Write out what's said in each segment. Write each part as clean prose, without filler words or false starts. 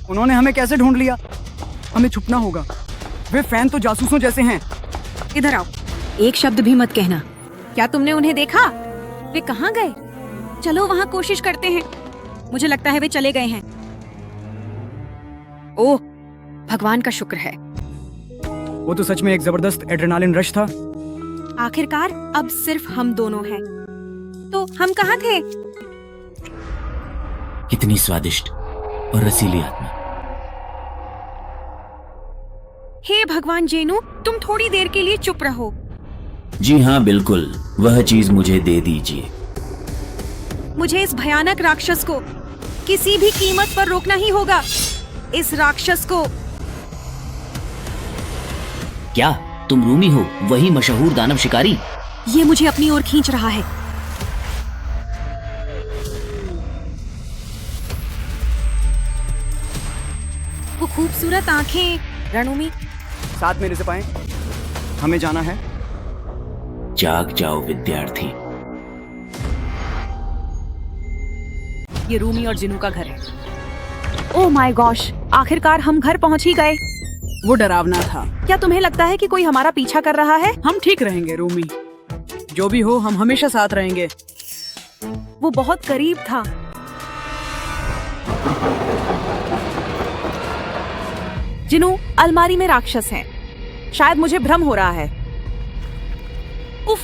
उन्होंने हमें कैसे ढूंढ लिया? हमें छुपना होगा। वे फैन तो जासूसों जैसे हैं। इधर आओ। एक शब्द भी मत कहना। क्या तुमने उन्हें देखा? वे कहाँ गए? चलो वहाँ कोशिश करते हैं। मुझे लगता है वे चले गए हैं। ओह, भगवान का शुक्र है। वो तो सच में एक जबरदस्त एड्रेनालिन रश था। आखिरकार अब सिर्फ हम दोनों हैं। तो हम कहाँ थे? कितनी स्वादिष्ट और रसीली आत्मा। हे भगवान जेनू, तुम थोड़ी देर के लिए चुप रहो। जी हाँ, बिल्कुल। वह चीज मुझे दे दीजिए। मुझे इस भयानक राक्षस को किसी भी कीमत पर रोकना ही होगा। इस राक्षस को। क्या तुम रूमी हो, वही मशहूर दानव शिकारी? ये मुझे अपनी ओर खींच रहा है। वो खूबसूरत आंखें। रणुमी, साथ मेरे से पाएं। हमें जाना है। जाग जाओ विद्यार्थी। ये रूमी और जिनू का घर है। ओह माय गॉश, आखिरकार हम घर पहुंच ही गए। वो डरावना था। क्या तुम्हें लगता है कि कोई हमारा पीछा कर रहा है? हम ठीक रहेंगे रूमी। जो भी हो, हम हमेशा साथ रहेंगे। वो बहुत करीब था। जिनू, अलमारी में राक्षस हैं। शायद मुझे भ्रम हो रहा है। उफ,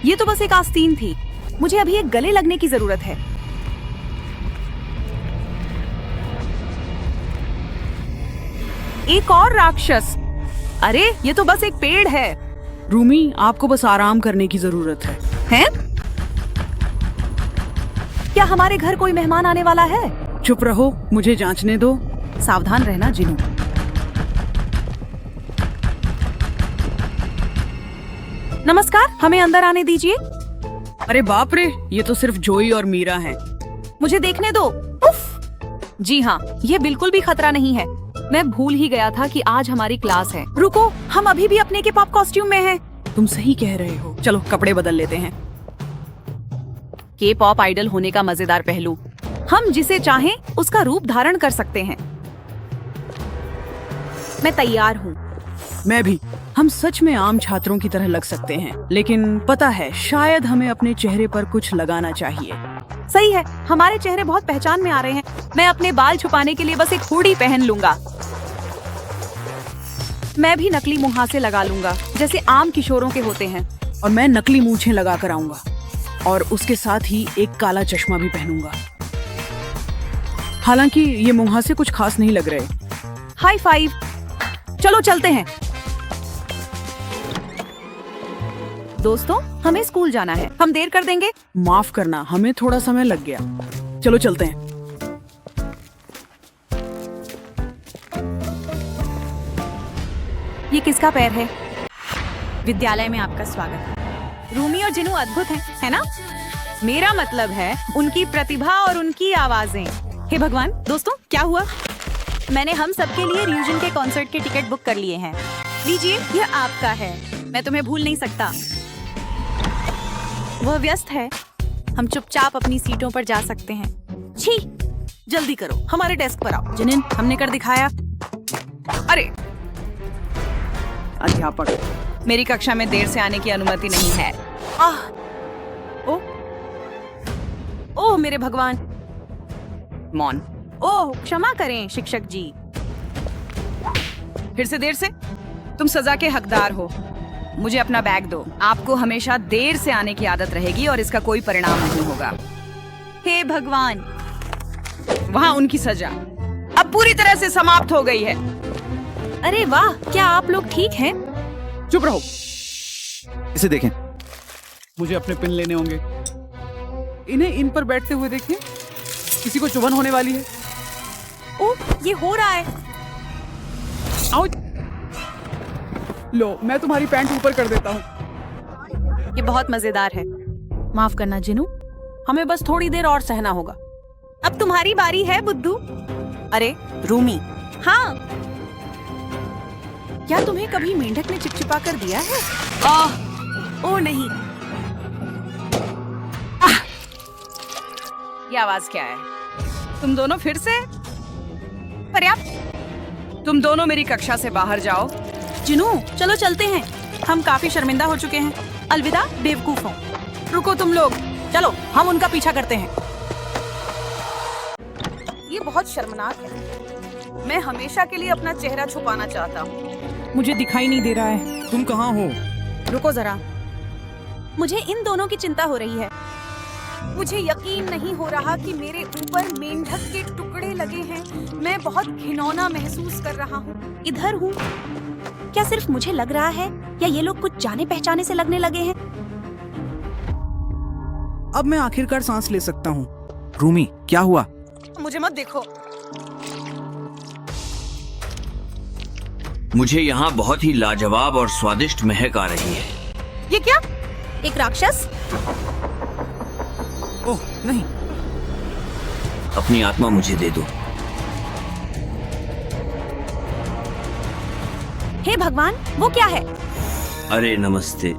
ये तो बस एक आस्तीन थी। मुझे अभी एक गले लगने की जरूरत है। एक और राक्षस। अरे, ये तो बस एक पेड़ है। रूमी, आपको बस आराम करने की जरूरत है। हैं? क्या हमारे घर कोई मेहमान आने वाला है? चुप रहो, मुझे जांचने दो। सावधान रहना जिनू। नमस्कार, हमें अंदर आने दीजिए। अरे बाप रे, ये तो सिर्फ जोई और मीरा हैं। मुझे देखने दो। उफ! जी हाँ, ये बिल्कुल भी खतरा नहीं है। मैं भूल ही गया था कि आज हमारी क्लास है। रुको, हम अभी भी अपने के पॉप कॉस्ट्यूम में हैं। तुम सही कह रहे हो। चलो कपड़े बदल लेते हैं। के पॉप आइडल होने का मजेदार पहलू, हम जिसे चाहें उसका रूप धारण कर सकते हैं। मैं तैयार हूँ। मैं भी। हम सच में आम छात्रों की तरह लग सकते हैं, लेकिन पता है, शायद हमें अपने चेहरे पर कुछ लगाना चाहिए। सही है, हमारे चेहरे बहुत पहचान में आ रहे हैं। मैं अपने बाल छुपाने के लिए बस एक हुडी पहन लूंगा। मैं भी नकली मुहासे लगा लूंगा, जैसे आम किशोरों के होते हैं। और मैं नकली मूंछें लगा कर आऊंगा, और उसके साथ ही एक काला चश्मा भी पहनूंगा। हालांकि ये मुहासे कुछ खास नहीं लग रहे। High five. चलो चलते हैं। दोस्तों, हमें स्कूल जाना है। हम देर कर देंगे। माफ करना, हमें थोड़ा समय लग गया। चलो चलते हैं। ये किसका पैर है? विद्यालय में आपका स्वागत है। रूमी और जिनू अद्भुत हैं, है ना? मेरा मतलब है उनकी प्रतिभा और उनकी आवाजें। हे भगवान, दोस्तों क्या हुआ? मैंने हम सबके लिए रियूजन के कॉन्सर्ट के टिकट बुक कर लिए हैं। लीजिए, यह आपका है। मैं तुम्हें भूल नहीं सकता। वह व्यस्त है। हम चुपचाप अपनी सीटों पर जा सकते हैं। छी, जल्दी करो, हमारे डेस्क पर आओ। जिनिन, हमने कर दिखाया। अरे, अध्यापक, मेरी कक्षा में देर से आने की अनुमति नहीं है। आह, ओह मेरे भगवान। मौन। ओह, क्षमा करें शिक्षक जी। फिर से देर से? तुम सजा के हकदार हो। मुझे अपना बैग दो। आपको हमेशा देर से आने की आदत रहेगी और इसका कोई परिणाम नहीं होगा। हे भगवान। वहाँ उनकी सजा अब पूरी तरह से समाप्त हो गई है। अरे वाह, क्या आप लोग ठीक हैं? चुप रहो। इसे देखें। मुझे अपने पिन लेने होंगे। इन्हें इन पर बैठते हुए देखें। किसी को चुभन होने वाली है। ओह, ये हो रहा है। आओ। लो, मैं तुम्हारी पैंट ऊपर कर देता हूँ। ये बहुत मजेदार है। माफ करना जिनू, हमें बस थोड़ी देर और सहना होगा। अब तुम्हारी बारी है बुद्धू। अरे रूमी। हाँ, क्या तुम्हें कभी मेंढक ने चिपचिपा कर दिया है? ओह नहीं। ये आवाज क्या है? तुम दोनों फिर से? पर्याप्त। तुम दोनों मेरी कक्षा से बाहर जाओ। जिनू चलो चलते हैं, हम काफी शर्मिंदा हो चुके हैं। अलविदा बेवकूफों। रुको तुम लोग, चलो हम उनका पीछा करते हैं। ये बहुत शर्मनाक है। मैं हमेशा के लिए अपना चेहरा छुपाना चाहता हूँ। मुझे दिखाई नहीं दे रहा है। तुम कहाँ हो? रुको जरा, मुझे इन दोनों की चिंता हो रही है। मुझे यकीन नहीं हो रहा कि मेरे ऊपर मेंढक के टुकड़े लगे हैं। मैं बहुत घिनौना महसूस कर रहा हूँ। इधर हूँ। क्या सिर्फ मुझे लग रहा है या ये लोग कुछ जाने पहचाने से लगने लगे हैं? अब मैं आखिरकार सांस ले सकता हूँ। रूमी, क्या हुआ? मुझे मत देखो। मुझे यहाँ बहुत ही लाजवाब और स्वादिष्ट महक आ रही है। ये क्या? एक राक्षस? ओह नहीं। अपनी आत्मा मुझे दे दो। हे भगवान, वो क्या है? अरे नमस्ते।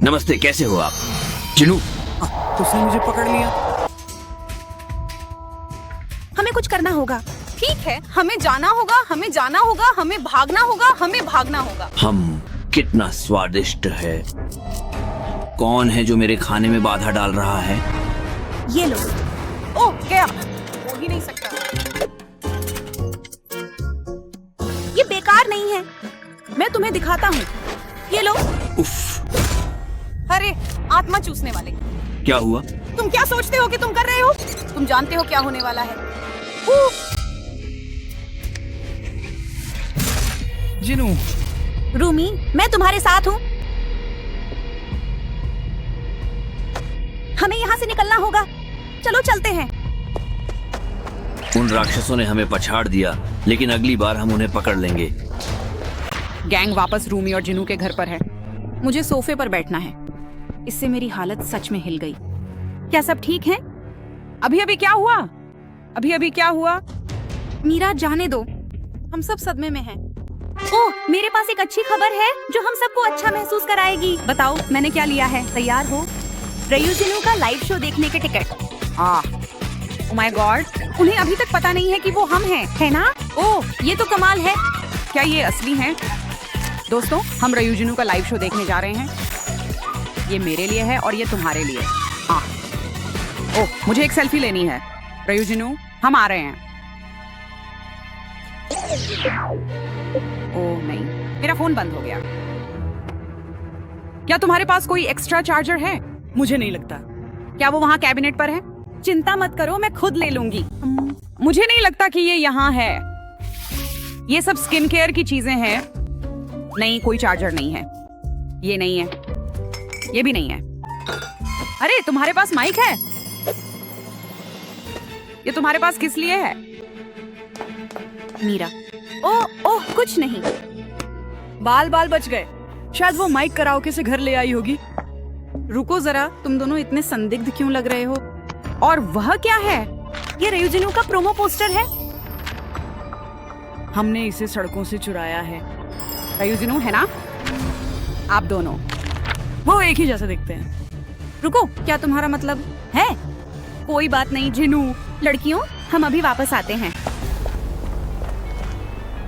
नमस्ते, कैसे हो आप? जिनू, उसने मुझे पकड़ लिया। हमें कुछ करना होगा। ठीक है, हमें जाना होगा, हमें जाना होगा, हमें भागना होगा, हमें भागना होगा। हम कितना स्वादिष्ट है। कौन है जो मेरे खाने में बाधा डाल रहा है? ये लो। ओह, गया। हो ही नहीं सकता। ये बेकार नहीं है। मैं तुम्हें दिखाता हूँ। ये लो। उफ, अरे आत्मा चूसने वाले। क्या हुआ? तुम क्या सोचते हो कि तुम कर रहे हो? तुम जानते हो क्या होने वाला है। जिनू, रूमी, मैं तुम्हारे साथ हूँ। हमें यहाँ से निकलना होगा। चलो चलते हैं। उन राक्षसों ने हमें पछाड़ दिया, लेकिन अगली बार हम उन्हें पकड़ लेंगे। गैंग वापस रूमी और जिनू के घर पर है। मुझे सोफे पर बैठना है। इससे मेरी हालत सच में हिल गई। क्या सब ठीक है? अभी अभी क्या हुआ? अभी अभी क्या हुआ? मीरा, जाने दो। हम सब सदमे में हैं। ओह, मेरे पास एक अच्छी खबर है जो हम सबको अच्छा महसूस कराएगी। बताओ, मैंने क्या लिया है? तैयार हो? रयू जिनू का लाइव शो देखने के टिकट। ओह माय गॉड, उन्हें अभी तक पता नहीं है कि वो हम हैं, है ना? ओह, ये तो कमाल है। क्या ये असली हैं? दोस्तों, हम रयूजिनू का लाइव शो देखने जा रहे हैं। ये मेरे लिए है और ये तुम्हारे लिए। हाँ। ओह, मुझे एक सेल्फी लेनी है। रयूजिनू, हम आ रहे हैं। ओह नहीं, मेरा फोन बंद हो गया। क्या तुम्हारे पास कोई एक्स्ट्रा चार्जर है? मुझे नहीं लगता। क्या वो वहाँ कैबिनेट पर है? चिंता मत करो, मैं खुद ले लूंगी। मुझे नहीं लगता कि ये यहाँ है। ये सब स्किन केयर की चीजें हैं। नहीं, कोई चार्जर नहीं है। ये नहीं है, ये भी नहीं है। अरे, तुम्हारे पास माइक है? ये तुम्हारे पास किस लिए है? मीरा, ओह कुछ नहीं। बाल बच गए। शायद वो माइक कराओके से घर ले आई होगी। रुको जरा, तुम दोनों इतने संदिग्ध क्यों लग रहे हो? और वह क्या है? ये रयूजिनू का प्रोमो पोस्टर है। हमने इसे सड़कों से चुराया है। रयूजिनू है ना? आप दोनों, वो एक ही जैसे दिखते हैं। रुको, क्या तुम्हारा मतलब है? कोई बात नहीं जिनू। लड़कियों, हम अभी वापस आते हैं।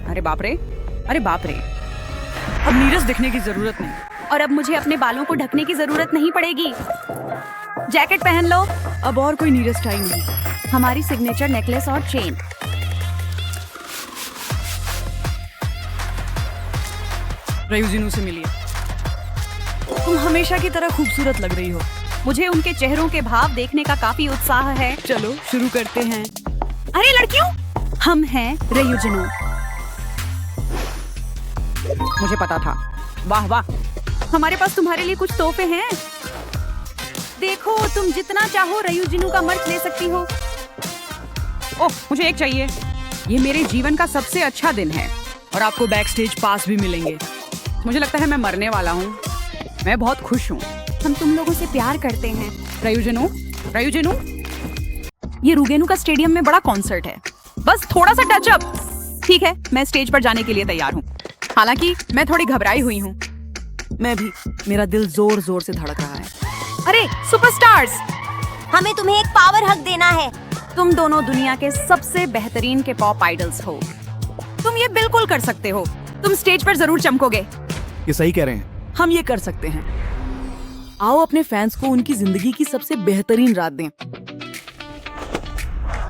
अरे बाप रे, अरे बाप रे। अब नीरस दिखने की जरूरत नहीं। और अब मुझे अपने बालों को ढकने की जरूरत नहीं पड़ेगी। जैकेट पहन लो। अब और कोई नीरस टाइम नहीं। हमारी सिग्नेचर नेकलेस और चेन। रयूजिनू से मिलिए। तुम हमेशा की तरह खूबसूरत लग रही हो। मुझे उनके चेहरों के भाव देखने का काफी उत्साह है। चलो शुरू करते हैं। अरे लड़कियों, हम हैं रयूजिनू। मुझे पता था। वाह वाह, हमारे पास तुम्हारे लिए कुछ तोहफे हैं। देखो, तुम जितना चाहो रयूजिनू का मर्च ले सकती हो। ओह, मुझे एक चाहिए। ये मेरे जीवन का सबसे अच्छा दिन है और आपको बैक स्टेज पास भी मिलेंगे। मुझे लगता है मैं मरने वाला हूँ। मैं बहुत खुश हूँ। हम तुम लोगों से प्यार करते हैं। रयूजिनू, रयूजिनू, ये रुगेनू का स्टेडियम में बड़ा कॉन्सर्ट है। बस थोड़ा सा टचअप। ठीक है, मैं स्टेज पर जाने के लिए तैयार हूँ। हालांकि मैं थोड़ी घबराई हुई हूँ। मैं भी। मेरा दिल जोर जोर से धड़क रहा है। अरे सुपरस्टार्स, हमें तुम्हें एक पावर हग देना है। तुम दोनों दुनिया के सबसे बेहतरीन के पॉप आइडल्स हो। तुम ये बिल्कुल कर सकते हो। तुम स्टेज पर जरूर चमकोगे। ये सही कह रहे हैं। हम ये कर सकते हैं। आओ अपने फैंस को उनकी जिंदगी की सबसे बेहतरीन रात दें।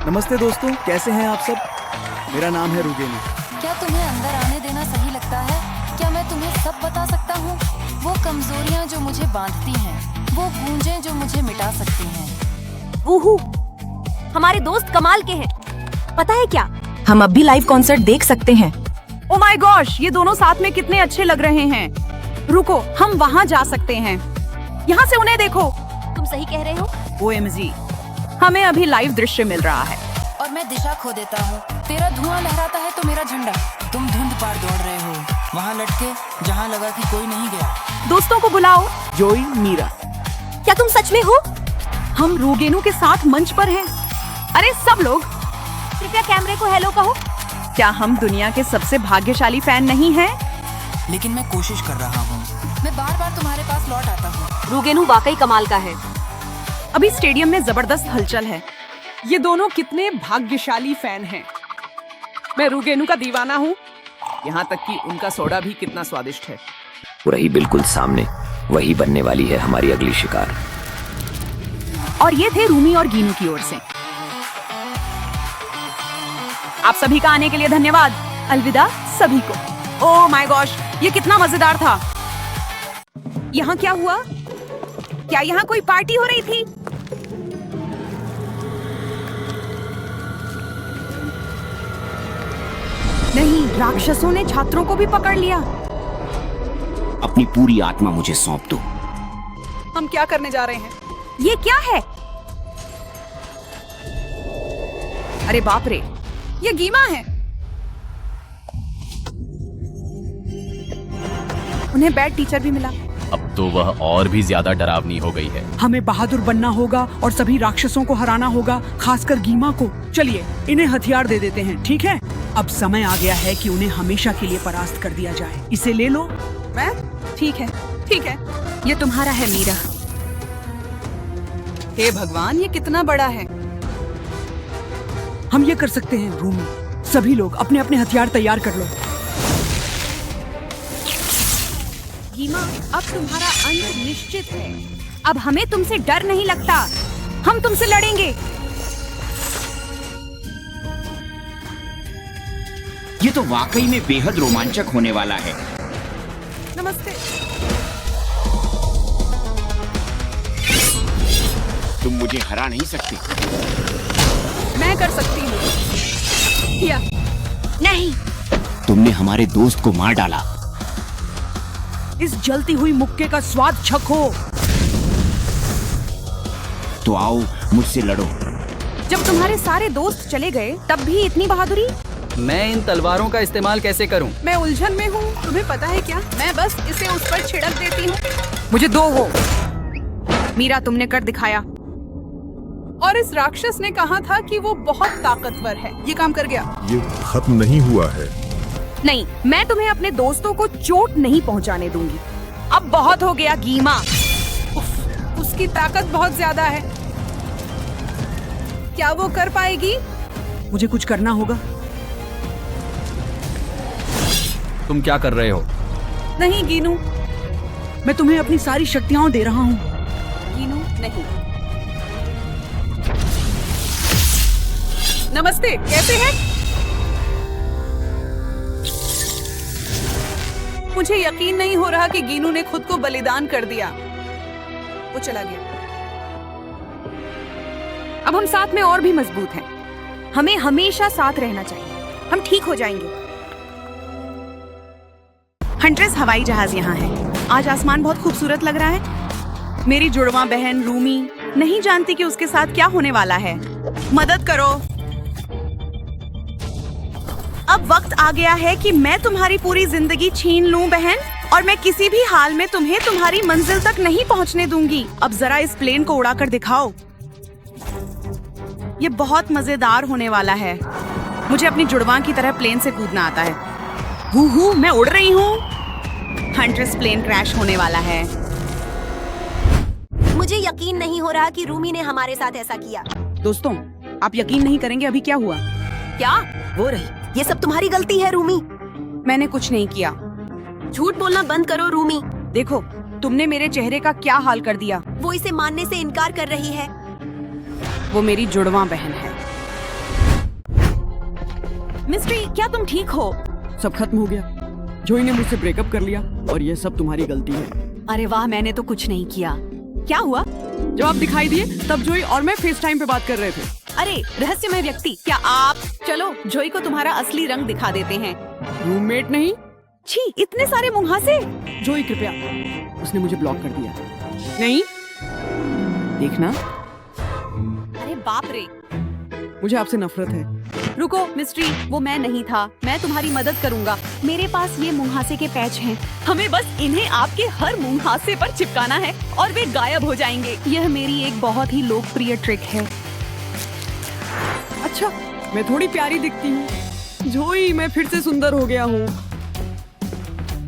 नमस्ते दोस्तों, कैसे हैं आप सब? मेरा नाम है रुगेनी। क्या तुम्हें अंदर आने देना सही लगता है? क्या मैं तुम्हें सब बता सकता हूँ? वो कमजोरियाँ जो मुझे बांधती हैं, वो गूंजें जो मुझे मिटा सकती हैं। वूहू, हमारे दोस्त कमाल के हैं। पता है क्या, हम अब भी लाइव कॉन्सर्ट देख सकते हैं। ओ माय गॉश, ये दोनों साथ में कितने अच्छे लग रहे हैं। रुको, हम वहाँ जा सकते हैं। यहाँ से उन्हें देखो। तुम सही कह रहे हो। OMG, हमें अभी लाइव दृश्य मिल रहा है। और मैं दिशा खो देता हूँ। तेरा धुआं लहराता है तो मेरा झंडा। तुम धुंध पार दौड़ रहे हो, वहाँ लटके जहाँ लगा कि कोई नहीं गया। दोस्तों को बुलाओ। जोई, मीरा। क्या तुम सच में हो? हम रोगेनु के साथ मंच पर हैं। अरे सब लोग, कृपया कैमरे को हेलो कहो। क्या हम दुनिया के सबसे भाग्यशाली फैन नहीं हैं? लेकिन मैं कोशिश कर रहा हूँ। मैं बार बार तुम्हारे पास लौट आता हूँ। रुगेनु वाकई कमाल का है। अभी स्टेडियम में जबरदस्त हलचल है। ये दोनों कितने भाग्यशाली फैन हैं। मैं रुगेनु का दीवाना हूँ। यहाँ तक कि उनका सोडा भी कितना स्वादिष्ट है। रही बिल्कुल सामने, वही बनने वाली है हमारी अगली शिकार। और ये थे रूमी और गीनू की ओर से। आप सभी का आने के लिए धन्यवाद। अलविदा सभी को। ओह माय गॉश, ये कितना मजेदार था। यहाँ क्या हुआ? क्या यहाँ कोई पार्टी हो रही थी? नहीं, राक्षसों ने छात्रों को भी पकड़ लिया। अपनी पूरी आत्मा मुझे सौंप दो। हम क्या करने जा रहे हैं? ये क्या है? अरे बाप रे, ये गीमा है। उन्हें बैड टीचर भी मिला। अब तो वह और भी ज्यादा डरावनी हो गई है। हमें बहादुर बनना होगा और सभी राक्षसों को हराना होगा, खासकर गीमा को। चलिए इन्हें हथियार दे देते हैं, ठीक है? अब समय आ गया है कि उन्हें हमेशा के लिए परास्त कर दिया जाए। इसे ले लो। मैं? ठीक है, ठीक है। ये तुम्हारा है मीरा। हे भगवान, ये कितना बड़ा है। हम ये कर सकते हैं रूमी। सभी लोग अपने अपने हथियार तैयार कर लो। गीमा, अब तुम्हारा अंत निश्चित है। अब हमें तुमसे डर नहीं लगता। हम तुमसे लड़ेंगे। ये तो वाकई में बेहद रोमांचक होने वाला है। नमस्ते। तुम मुझे हरा नहीं सकते। मैं कर सकती हूँ। या नहीं, तुमने हमारे दोस्त को मार डाला। इस जलती हुई मुक्के का स्वाद चखो। तो आओ मुझसे लड़ो। जब तुम्हारे सारे दोस्त चले गए तब भी इतनी बहादुरी? मैं इन तलवारों का इस्तेमाल कैसे करूं? मैं उलझन में हूँ। तुम्हें पता है क्या, मैं बस इसे उस पर छिड़क देती हूँ। मुझे दो वो। मीरा, तुमने कर दिखाया। और इस राक्षस ने कहा था कि वो बहुत ताकतवर है। ये काम कर गया। ये खत्म नहीं हुआ है। नहीं, मैं तुम्हें अपने दोस्तों को चोट नहीं पहुंचाने दूंगी। अब बहुत हो गया गीमा। उफ, उसकी ताकत बहुत ज्यादा है। क्या वो कर पाएगी? मुझे कुछ करना होगा। तुम क्या कर रहे हो? नहीं गीनू। मैं तुम्हें अपनी सारी शक्तियां दे रहा हूँ। गीनू नहीं। नमस्ते, कैसे हैं? मुझे यकीन नहीं हो रहा कि गीनू ने खुद को बलिदान कर दिया। वो चला गया। अब हम साथ में और भी मजबूत हैं। हमें हमेशा साथ रहना चाहिए। हम ठीक हो जाएंगे। हंट्रेस हवाई जहाज यहाँ है। आज आसमान बहुत खूबसूरत लग रहा है। मेरी जुड़वा बहन रूमी नहीं जानती कि उसके साथ क्या होने वाला है। मदद करो। अब वक्त आ गया है कि मैं तुम्हारी पूरी जिंदगी छीन लूं बहन, और मैं किसी भी हाल में तुम्हें तुम्हारी मंजिल तक नहीं पहुंचने दूंगी। अब जरा इस प्लेन को उड़ाकर दिखाओ। ये बहुत मजेदार होने वाला है। मुझे अपनी जुड़वा की तरह प्लेन से कूदना आता है। हूँ, मैं उड़ रही हूँ। हंट्रेस प्लेन क्रैश होने वाला है। मुझे यकीन नहीं हो रहा कि रूमी ने हमारे साथ ऐसा किया। दोस्तों, आप यकीन नहीं करेंगे अभी क्या हुआ। क्या? वो रही, ये सब तुम्हारी गलती है रूमी। मैंने कुछ नहीं किया। झूठ बोलना बंद करो रूमी। देखो तुमने मेरे चेहरे का क्या हाल कर दिया। वो इसे मानने से इनकार कर रही है। वो मेरी जुड़वा बहन है। मिस्ट्री, क्या तुम ठीक हो? सब खत्म हो गया। जोई ने मुझसे ब्रेकअप कर लिया और ये सब तुम्हारी गलती है। अरे वाह, मैंने तो कुछ नहीं किया। क्या हुआ? जब आप दिखाई दिए तब जोई और मैं फेस टाइम पे बात कर रहे थे। अरे रहस्यमय व्यक्ति, क्या आप? चलो जोई को तुम्हारा असली रंग दिखा देते हैं। रूममेट नहीं। छी, इतने सारे मुहासे। जोई कृपया, उसने मुझे ब्लॉक कर दिया। नहीं देखना, अरे बाप रे। मुझे आपसे नफरत है। रुको मिस्ट्री, वो मैं नहीं था। मैं तुम्हारी मदद करूंगा। मेरे पास ये मुहासे के पैच हैं। हमें बस इन्हें आपके हर मुहासे पर चिपकाना है और वे गायब हो जाएंगे। यह मेरी एक बहुत ही लोकप्रिय ट्रिक है। अच्छा, मैं थोड़ी प्यारी दिखती हूँ। जोई, मैं फिर से सुंदर हो गया हूँ।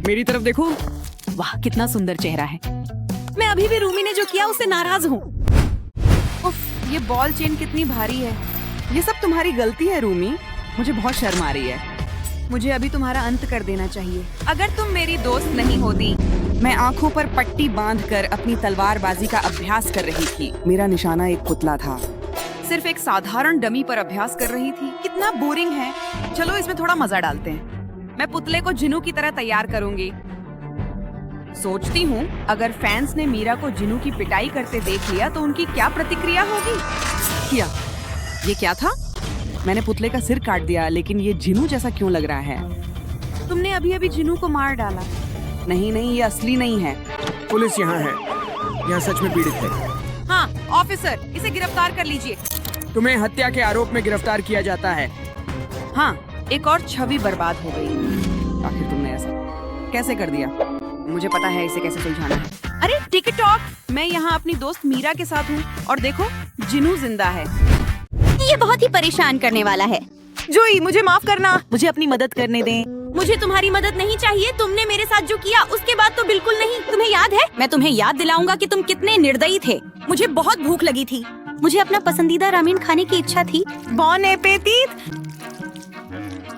मेरी तरफ देखो। वाह, कितना सुंदर चेहरा है। मैं अभी भी रूमी ने जो किया उससे नाराज हूँ। उफ, ये बॉल चेन कितनी भारी है। ये सब तुम्हारी गलती है रूमी। मुझे बहुत शर्म आ रही है। मुझे अभी तुम्हारा अंत कर देना चाहिए। अगर तुम मेरी दोस्त नहीं होती, मैं आंखों पर पट्टी बांधकर अपनी तलवारबाजी का अभ्यास कर रही थी। मेरा निशाना एक पुतला था। सिर्फ एक साधारण डमी पर अभ्यास कर रही थी। कितना बोरिंग है। चलो इसमें थोड़ा मजा डालते हैं। मैं पुतले को जिनू की तरह तैयार करूंगी। सोचती हूँ अगर फैंस ने मीरा को जिनू की पिटाई करते देख लिया तो उनकी क्या प्रतिक्रिया होगी। किया, ये क्या था? मैंने पुतले का सिर काट दिया, लेकिन ये जिनू जैसा क्यों लग रहा है? तुमने अभी अभी जिनू को मार डाला। नहीं नहीं, ये असली नहीं है। पुलिस यहाँ है। यहाँ सच में पीड़ित है। हाँ ऑफिसर, इसे गिरफ्तार कर लीजिए। तुम्हें हत्या के आरोप में गिरफ्तार किया जाता है। हाँ, एक और छवि बर्बाद हो गई। आखिर तुमने ऐसा कैसे कर दिया? मुझे पता है इसे कैसे सुलझाना है। अरे टिकटॉक, मैं यहाँ अपनी दोस्त मीरा के साथ हूँ और देखो जिनू जिंदा है। ये बहुत ही परेशान करने वाला है। जोई, मुझे माफ करना। मुझे अपनी मदद करने दें। मुझे तुम्हारी मदद नहीं चाहिए। तुमने मेरे साथ जो किया उसके बाद तो बिल्कुल नहीं। तुम्हें याद है? मैं तुम्हें याद दिलाऊंगा कि तुम कितने निर्दयी थे। मुझे बहुत भूख लगी थी। मुझे अपना पसंदीदा रामेन खाने की इच्छा थी। बॉन एपेटीट।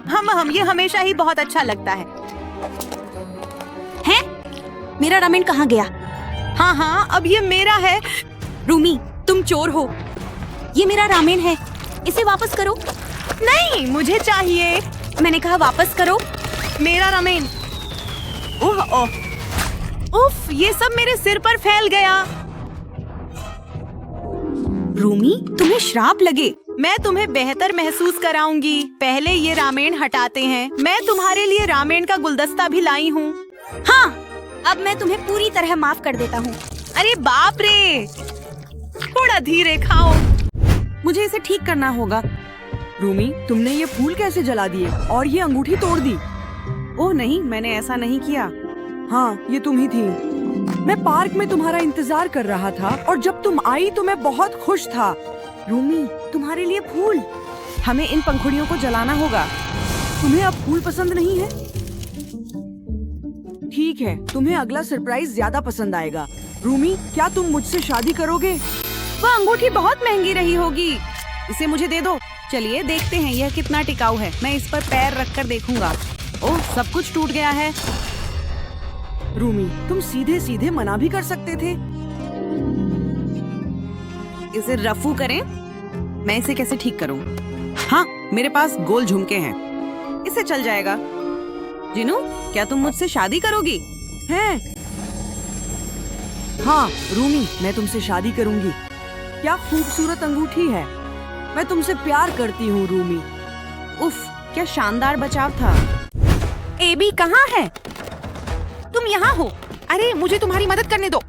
हम ये हमेशा ही बहुत अच्छा लगता है। हैं? मेरा रामेन कहाँ गया? हाँ हाँ, अब ये मेरा है। रूमी, तुम चोर हो। ये मेरा रामेन है, इसे वापस करो। नहीं, मुझे चाहिए। मैंने कहा वापस करो। मेरा रामेन। ओह ओह, उफ, ये सब मेरे सिर पर फैल गया। रूमी, तुम्हें श्राप लगे। मैं तुम्हें बेहतर महसूस कराऊंगी। पहले ये रामेन हटाते हैं। मैं तुम्हारे लिए रामेन का गुलदस्ता भी लाई हूँ। हाँ, अब मैं तुम्हें पूरी तरह माफ कर देता हूँ। अरे बाप रे, थोड़ा धीरे खाओ। मुझे इसे ठीक करना होगा। रूमी, तुमने ये फूल कैसे जला दिए और ये अंगूठी तोड़ दी? ओह नहीं, मैंने ऐसा नहीं किया। हाँ, ये तुम ही थी। मैं पार्क में तुम्हारा इंतजार कर रहा था और जब तुम आई तो मैं बहुत खुश था। रूमी, तुम्हारे लिए फूल। हमें इन पंखुड़ियों को जलाना होगा। तुम्हें अब फूल पसंद नहीं है? ठीक है, तुम्हें अगला सरप्राइज ज्यादा पसंद आएगा। रूमी, क्या तुम मुझसे शादी करोगे? वह अंगूठी बहुत महंगी रही होगी। इसे मुझे दे दो। चलिए देखते हैं यह कितना टिकाऊ है। मैं इस पर पैर रखकर देखूंगा। ओह, सब कुछ टूट गया है। रूमी, तुम सीधे सीधे मना भी कर सकते थे। इसे रफू करें। मैं इसे कैसे ठीक करूं? हाँ, मेरे पास गोल झुमके हैं। इसे चल जाएगा। जिनू, क्या तुम मुझसे शादी करोगी? हैं? हाँ रूमी, मैं तुमसे शादी करूंगी। क्या खूबसूरत अंगूठी है। मैं तुमसे प्यार करती हूँ रूमी। उफ, क्या शानदार बचाव था। एबी कहाँ है? तुम यहाँ हो। अरे मुझे तुम्हारी मदद करने दो।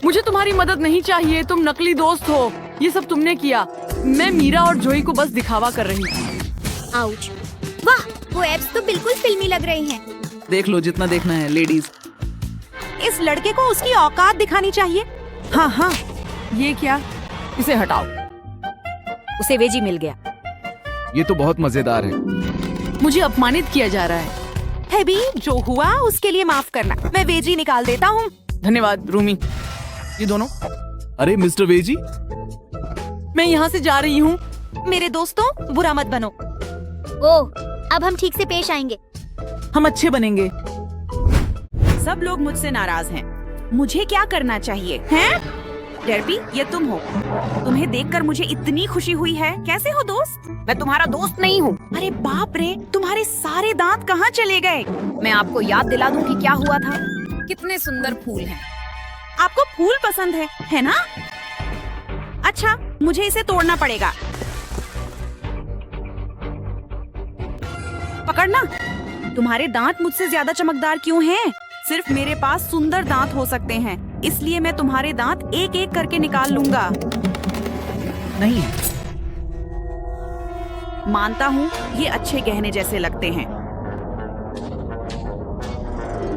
मुझे तुम्हारी मदद नहीं चाहिए, तुम नकली दोस्त हो। ये सब तुमने किया। मैं मीरा और जोई को बस दिखावा कर रही थी। आउच। वाह, वो एब्स तो बिल्कुल फिल्मी लग रही हैं। देख लो जितना देखना है लेडीज। इस लड़के को उसकी औकात दिखानी चाहिए। हाँ हाँ, ये क्या? इसे हटाओ। उसे वेजी मिल गया। ये तो बहुत मजेदार है। मुझे अपमानित किया जा रहा है। हेबी, जो हुआ उसके लिए माफ करना। मैं वेजी निकाल देता हूँ। धन्यवाद रूमी। ये दोनों। अरे मिस्टर वेजी, मैं यहाँ से जा रही हूँ। मेरे दोस्तों बुरा मत बनो। ओह, अब हम ठीक से पेश आएंगे। हम अच्छे बनेंगे। सब लोग मुझसे नाराज हैं। मुझे क्या करना चाहिए हैं? डेर्बी, ये तुम हो। तुम्हें देखकर मुझे इतनी खुशी हुई है। कैसे हो दोस्त? मैं तुम्हारा दोस्त नहीं हूँ। अरे बाप रे, तुम्हारे सारे दांत कहाँ चले गए? मैं आपको याद दिला दूं कि क्या हुआ था। कितने सुंदर फूल हैं। आपको फूल पसंद है ना? अच्छा, मुझे इसे तोड़ना पड़ेगा। पकड़ना। तुम्हारे दांत मुझसे ज्यादा चमकदार क्यों हैं? सिर्फ मेरे पास सुंदर दांत हो सकते हैं, इसलिए मैं तुम्हारे दांत एक एक करके निकाल लूंगा। नहीं है। मानता हूँ, ये अच्छे गहने जैसे लगते हैं।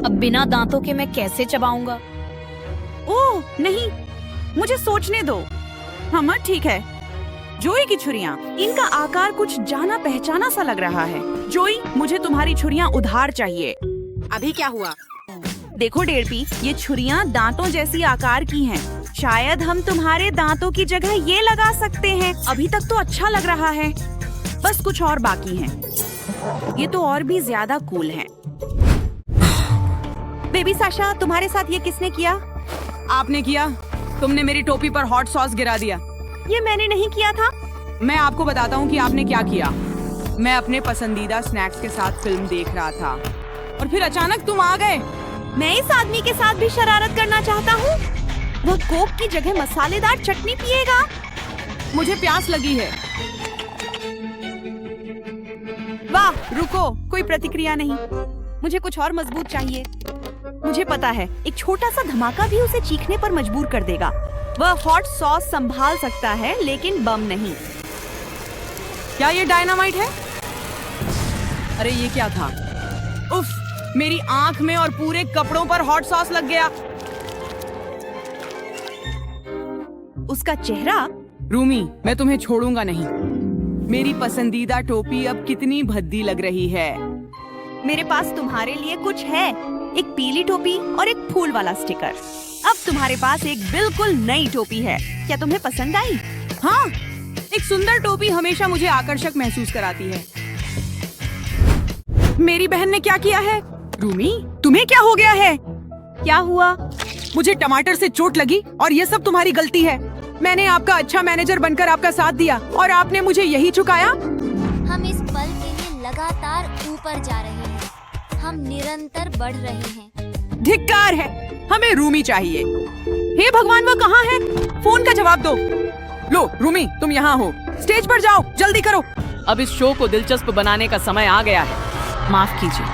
अब बिना दांतों के मैं कैसे चबाऊंगा? ओह नहीं, मुझे सोचने दो। हाँ ठीक है। जोई की छुरियाँ, इनका आकार कुछ जाना पहचाना सा लग रहा है। जोई, मुझे तुम्हारी छुरियाँ उधार चाहिए। अभी क्या हुआ? देखो डेर्बी, ये छुरियाँ दांतों जैसी आकार की हैं। शायद हम तुम्हारे दांतों की जगह ये लगा सकते हैं। अभी तक तो अच्छा लग रहा है, बस कुछ और बाकी हैं। ये तो और भी ज्यादा कूल हैं। बेबी साशा, तुम्हारे साथ ये किसने किया? आपने किया। तुमने मेरी टोपी पर हॉट सॉस गिरा दिया। ये मैंने नहीं किया था। मैं आपको बताता हूँ कि आपने क्या किया। मैं अपने पसंदीदा स्नैक्स के साथ फिल्म देख रहा था और फिर अचानक तुम आ गए। मैं इस आदमी के साथ भी शरारत करना चाहता हूँ। वह कोक की जगह मसालेदार चटनी पिएगा। मुझे प्यास लगी है। वाह, रुको, कोई प्रतिक्रिया नहीं। मुझे कुछ और मजबूत चाहिए। मुझे पता है, एक छोटा सा धमाका भी उसे चीखने पर मजबूर कर देगा। वह हॉट सॉस संभाल सकता है, लेकिन बम नहीं। क्या ये डायनामाइट है? अरे ये क्या था? उफ, मेरी आंख में और पूरे कपड़ों पर हॉट सॉस लग गया। उसका चेहरा। रूमी, मैं तुम्हें छोड़ूंगा नहीं। मेरी पसंदीदा टोपी अब कितनी भद्दी लग रही है। मेरे पास तुम्हारे लिए कुछ है, एक पीली टोपी और एक फूल वाला स्टिकर। अब तुम्हारे पास एक बिल्कुल नई टोपी है। क्या तुम्हें पसंद आई? हाँ, एक सुंदर टोपी हमेशा मुझे आकर्षक महसूस कराती है। मेरी बहन ने क्या किया है? रूमी, तुम्हें क्या हो गया है? क्या हुआ? मुझे टमाटर से चोट लगी और ये सब तुम्हारी गलती है। मैंने आपका अच्छा मैनेजर बनकर आपका साथ दिया और आपने मुझे यही चुकाया। हम इस पल के लिए लगातार ऊपर जा रहे हैं। हम निरंतर बढ़ रहे हैं। धिक्कार है, हमें रूमी चाहिए। हे भगवान, वो कहाँ है? फोन का जवाब दो। लो रूमी, तुम यहाँ हो। स्टेज पर जाओ, जल्दी करो। अब इस शो को दिलचस्प बनाने का समय आ गया है। माफ कीजिए,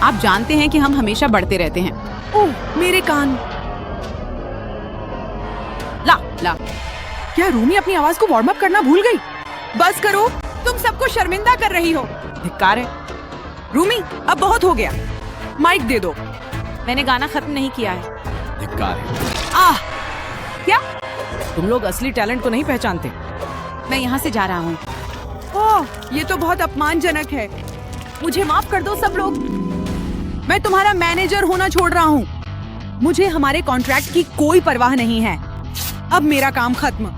आप जानते हैं कि हम हमेशा बढ़ते रहते हैं। ओह, मेरे कान। ला। क्या रूमी अपनी आवाज को वार्म अप करना भूल गई? बस करो, तुम सबको शर्मिंदा कर रही हो। धिक्कार है। रूमी, अब बहुत हो गया। माइक दे दो। मैंने गाना खत्म नहीं किया है। धिक्कार है। आह, क्या? तुम लोग असली टैलेंट को नहीं पहचानते। मैं यहाँ से जा रहा हूँ। ओह, ये तो बहुत अपमानजनक है। मुझे माफ कर दो सब लोग। मैं तुम्हारा मैनेजर होना छोड़ रहा हूँ। मुझे हमारे कॉन्ट्रैक्ट की कोई परवाह नहीं है। अब मेरा काम खत्म।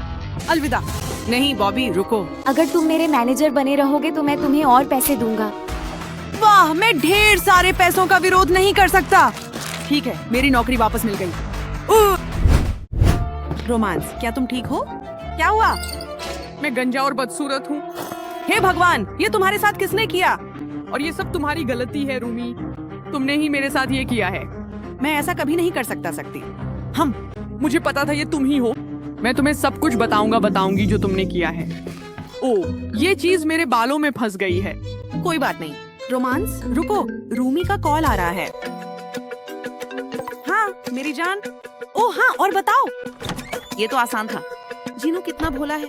अलविदा। नहीं बॉबी, रुको। अगर तुम मेरे मैनेजर बने रहोगे तो मैं तुम्हें और पैसे दूंगा। वाह, मैं ढेर सारे पैसों का विरोध नहीं कर सकता। ठीक है, मेरी नौकरी वापस मिल गई। रोमांस, क्या तुम ठीक हो? क्या हुआ? मैं गंजा और बदसूरत हूँ। हे भगवान, ये तुम्हारे साथ किसने किया? और ये सब तुम्हारी गलती है रूमी। तुमने ही मेरे साथ ये किया है। मैं ऐसा कभी नहीं कर सकती। मुझे पता था ये तुम ही हो। मैं तुम्हें सब कुछ बताऊंगी जो तुमने किया है। ओह, ये चीज मेरे बालों में फंस गई है। कोई बात नहीं। रोमांस, रुको, रूमी का कॉल आ रहा है। हाँ मेरी जान। ओह हाँ, और बताओ। ये तो आसान था। जीनू कितना भोला है।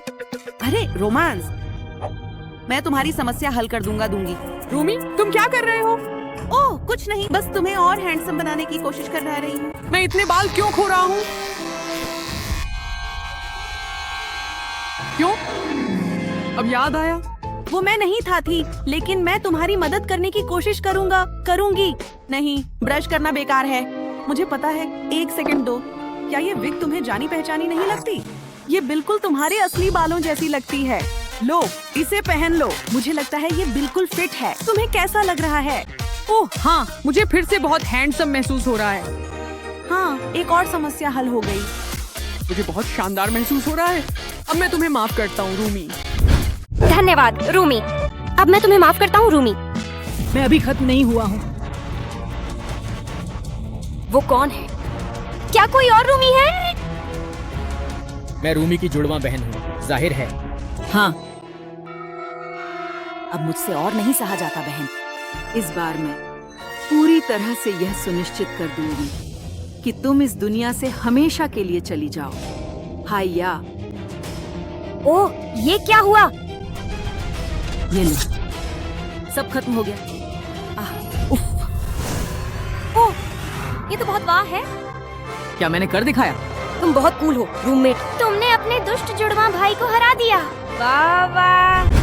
अरे रोमांस, मैं तुम्हारी समस्या हल कर दूंगी। रूमी, तुम क्या कर रहे हो? ओह कुछ नहीं, बस तुम्हें और हैंडसम बनाने की कोशिश कर रही हूँ। मैं इतने बाल क्यों खो रहा हूँ? क्यों? अब याद आया। वो मैं नहीं थी, लेकिन मैं तुम्हारी मदद करने की कोशिश करूंगी। नहीं, ब्रश करना बेकार है। मुझे पता है। 1 सेकंड दो। क्या ये विग तुम्हें जानी पहचानी नहीं लगती? ये बिल्कुल तुम्हारे असली बालों जैसी लगती है। लो, इसे पहन लो। मुझे लगता है ये बिल्कुल फिट है। तुम्हें कैसा लग रहा है? ओह हाँ, मुझे फिर से बहुत हैंडसम महसूस हो रहा है। हाँ, एक और समस्या हल हो गई। मुझे बहुत शानदार महसूस हो रहा है। अब मैं तुम्हें माफ करता हूँ रूमी। धन्यवाद रूमी। अब मैं तुम्हें माफ करता हूँ रूमी। मैं अभी खत्म नहीं हुआ हूँ। वो कौन है? क्या कोई और रूमी है? मैं रूमी की जुड़वा बहन हूँ, जाहिर है। हाँ, अब मुझसे और नहीं सहा जाता बहन। इस बार मैं पूरी तरह से यह सुनिश्चित कर दूंगी कि तुम इस दुनिया से हमेशा के लिए चली जाओ। हाया, ओह, ये क्या हुआ? ये लो, सब खत्म हो गया। ओह, ये तो बहुत वाह है। क्या मैंने कर दिखाया? तुम बहुत कूल हो रूममेट। तुमने अपने दुष्ट जुड़वा भाई को हरा दिया। वाह वाह।